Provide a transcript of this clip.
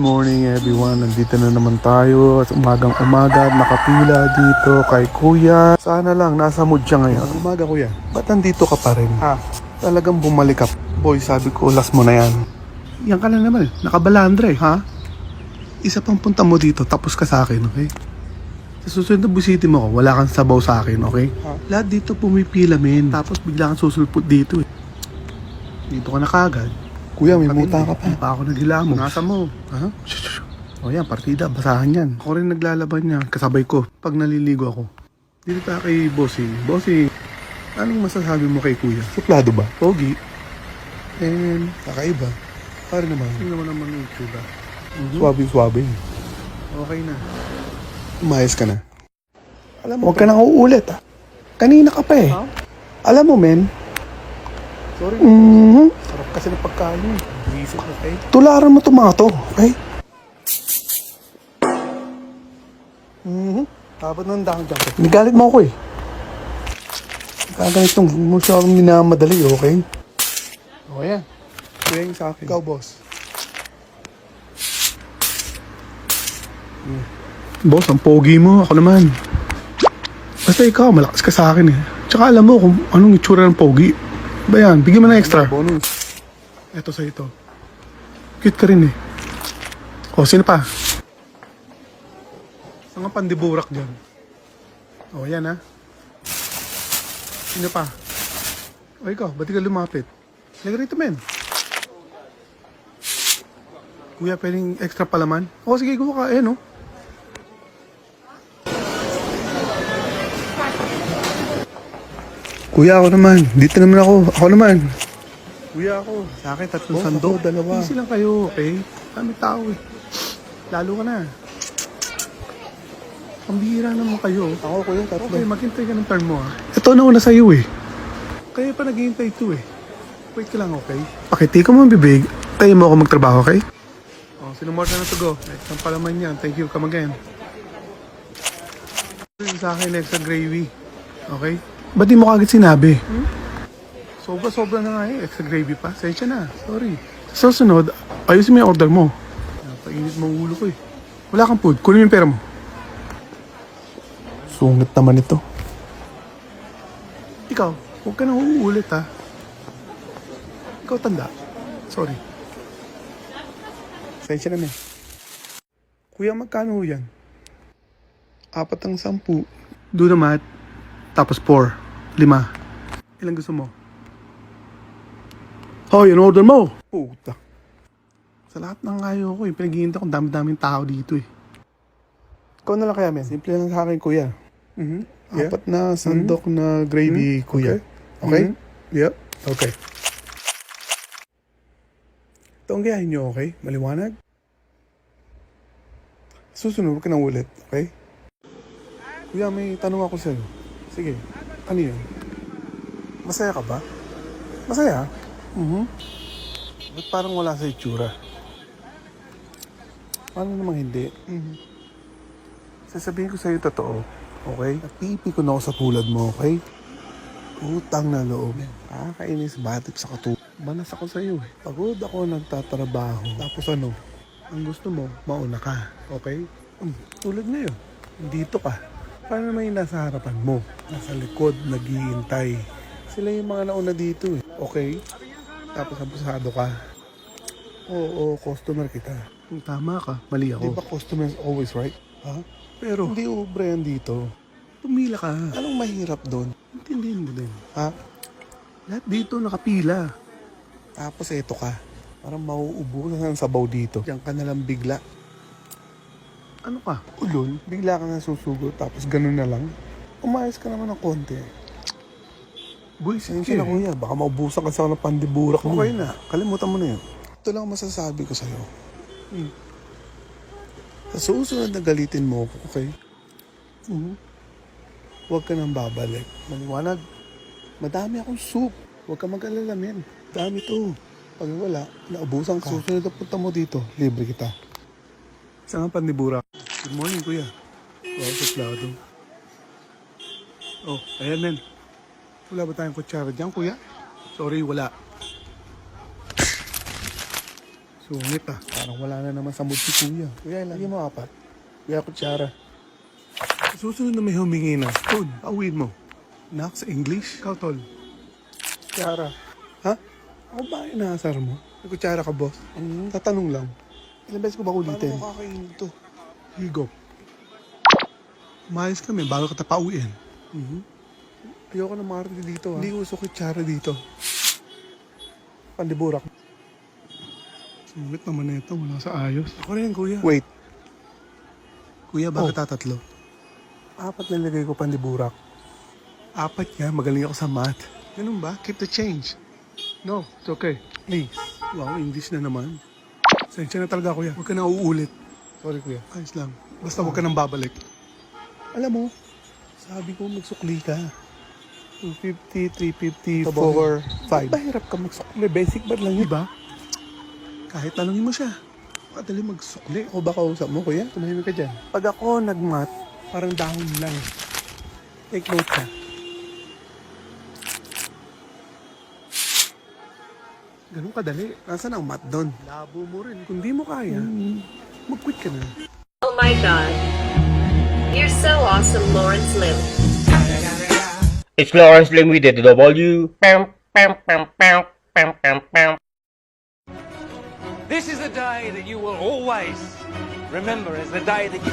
morning everyone, nandito na naman tayo at umagang-umaga, nakapila dito kay kuya. Sana lang, nasa mood siya ngayon. Umaga kuya, ba't nandito ka pa rin? Talagang bumalik ka. Boy, sabi ko, last mo na yan. Yan ka na naman, nakabalandre, ha? Isa pang punta mo dito, tapos ka sa akin, okay? Sa susunod na busiti mo ko, wala kang sabaw sa akin, okay? Lahat dito pumipila, men. Tapos bigla kang susulpot dito, eh. Dito ka na kagad. Kuya, may muta ka pa. Hindi pa ako naghilamo. Nasa mo. Ha? O yan, partida. Basahan yan. Ako rin naglalaban niya. Kasabay ko. Pag naliligo ako. Dito tayo kay Bossing. Bossing, anong masasabi mo kay kuya? Suplado ba? Pogi. And kakaiba. Pare naman. Hindi naman yung itsura. Swabe-swabe. Okay na. Umayos ka na. Alam mo, huwag ka nang uulit, ha? Kanina ka pa, eh. Huh? Alam mo, men. Sorry. Sarap kasi ng pagkain mo. Visit na kayo. Tularan mo itong mga to, okay? Dapat nang dahang dyan. Nigalit mo ako, eh. Kaganitong mo siya akong minamadali, okay? O, yan. Kuya yung sa akin. Ikaw, boss. Boss, ang pogi mo. Ako naman. Basta ikaw, malakas ka sa akin, eh. Tsaka alam mo kung anong itsura ng pogi. Ba yan? Bigyan mo na extra. Bonus. Eto sa ito. Cute ka rin, eh. O, sino pa? Saan nga pandiburak dyan? O, yan, ha? Sino pa? O, ikaw, ba't ka lumapit? Laga rito, men. Kuya, pwedeng extra palaman? O, sige, gumawa ka, no? Kuya, ako naman. Dito naman ako. Ako naman. Kuya, ako. Sa akin, 3 sandok. Dalawa. Easy lang kayo, okay? Kami tao, eh. Lalo ka na. Pambihira naman kayo. Ako, kuya, 3. Okay, maghintay ka ng turn mo, ha? Ito nauna sa'yo, eh. Kaya pa naghihintay ito, eh. Wait ka lang, okay? Pakiti ko mo ang bibig. Tayo mo ako magtrabaho, okay? Oh, sinumorder na to go. Next ang palaman yan. Thank you. Come again. Sa akin, extra gravy. Okay? Ba't di mo kagad sinabi? Sobra-sobra na nga, eh. Extra gravy pa. Sensya na. Sorry. Sa susunod, ayusin mo yung order mo. Napainit mo ang ulo ko, eh. Wala kang food. Kunin mo yung pera mo. Sungit naman ito. Ikaw, huwag ka na uulit, ha. Ikaw tanda. Sorry. Sensya na, men. Kuya, magkano yan? 4 ang 10. Doon naman. Tapos 4. 5. Ilang gusto mo? Oh, yun order mo. Puta. Sa lahat ng ayaw ko, eh. Pinaghihintay ko, dami-daming tao dito, eh. Ikaw na lang kaya, men. Simple lang sa akin, kuya. Yeah. 4 na sandok na gravy, kuya. Okay? Yep. Okay. Ito ang gayahin nyo, okay? Maliwanag? Susunod, huwag ka nang ulit, okay? Kuya, may tanong ako sa'yo. Sige, ano yun? Masaya ka ba? Masaya? Ba't parang wala sa itsura? Paano namang hindi? Sasabihin ko sa'yo totoo, okay? Napipi ko na ako sa tulad mo, okay? Utang na loob. Kainis batip sa katulad. Manas ako sa'yo, eh. Pagod ako nagtatrabaho. Tapos ano? Ang gusto mo, mauna ka, okay? Tulad ngayon, dito ka. Paano naman yung nasa harapan mo? Nasa likod, naghihintay. Sila yung mga nauna dito, eh. Okay? Tapos abusado ka. Oo, customer kita. Tama ka, mali ako. Di ba customer is always right? Ha? Pero hindi ubre yan dito. Pumila ka. Anong mahirap doon? Intindihin mo din. Ha? Lahat dito nakapila. Tapos eto ka. Parang mauubusan ang sabaw dito. Diyan ka nalang bigla. Ano ka? Ulol? Bigla ka na susugot tapos ganun na lang? Umayos ka naman ng konti. Boy, sige na kuya. Baka maubusan ka sa ng pandiburak mo. Okay na. Kalimutan mo na yun. Ito lang masasabi ko sa'yo. Sa susunod na galitin mo ako, okay? Huwag ka nang babalik. Maliwanag. Madami akong soup. Huwag ka mag-alala, men. Dami to. Pag wala, naubusan ka. Susunod na punta mo dito, libre kita. Saan ang pandiburak? Good morning, kuya. Wow, suplado. Oh, ayan, men. Wala ba tayong kutsara dyan, kuya? Sorry, wala. Sungit ah. Parang wala na naman sa mood si Kuya. Kuya, lagi mo 4. Kuya, kutsara. Susunod na may humingi na. Tol, awin mo. Nak, sa English? Ikaw, Tol. Kutsara. Ha? Ako ba inaasar mo? May kutsara ka, boss? Tatanong lang. Ilang beses ko ba ulitin? Paano ko kakainin to? Higop. Umayos kami bago kita pauwiin. Ayoko na makarating dito ha. Hindi uso kutsara dito. Pandiburak. Sungit naman na ito. Wala sa ayos. Ako rin, kuya. Wait. Kuya, bakit tatatlo? 4 nilagay ko pandiburak. 4 nga. Magaling ako sa math. Ganun ba? Keep the change. No, it's okay. Please. Wow, English na naman. Sensya na talaga, kuya. Huwag ka na uulit. Sorry, kuya. Ayos lang. Basta huwag ka nang babalik. Alam mo, sabi ko magsukli ka. 250, 350, 4, 5. Mahirap ka magsukli. Basic ba lang yun? Diba? Kahit tanongin mo siya. Madali magsukli. Ako ba kausap mo, kuya? Tumahimik ka dyan. Pag ako nagmat, parang dahon lang. Take note ka. Ganun kadali. Nasaan ang mat doon? Labo mo rin. Kung di mo kaya, mag-quit ka na. Oh my god. You're so awesome, Lawrence Lim. It's Lawrence Lim with the W. This is the day that you will always remember as the day that you